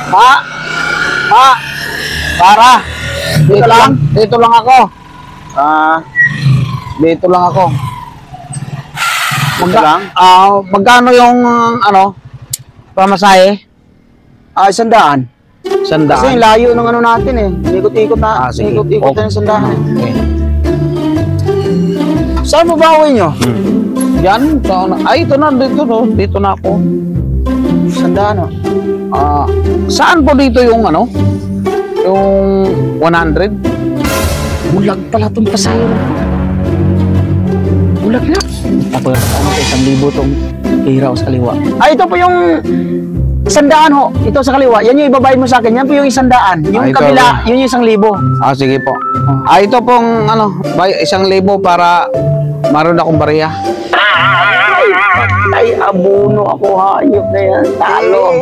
Ma! Ma! Para! Dito lang ako. Dito lang ako. Magkano yung pamasahe? 100. 100. Kasi yung layo ng ano natin eh. Ikot-ikot na. Sige. Ikot-ikot na yung 100. Okay. Saan mo ba uwi nyo? Yan. Ay, ito na. Dito na ako. 100 oh. Saan po dito yung yung 100? Bulag pala itong pasahero. Bulag na. Tapos 1,000 tong hiraw sa kaliwa. Ito po yung 100 ho. Ito sa kaliwa. Yan yung ibabayad mo sa akin. Yan po yung 100. Yung ito, kabila, yun yung 1,000. Sige po. Ito pong 1,000 para maroon akong bariya. Ay, abono ako, hayop na yan. Talo.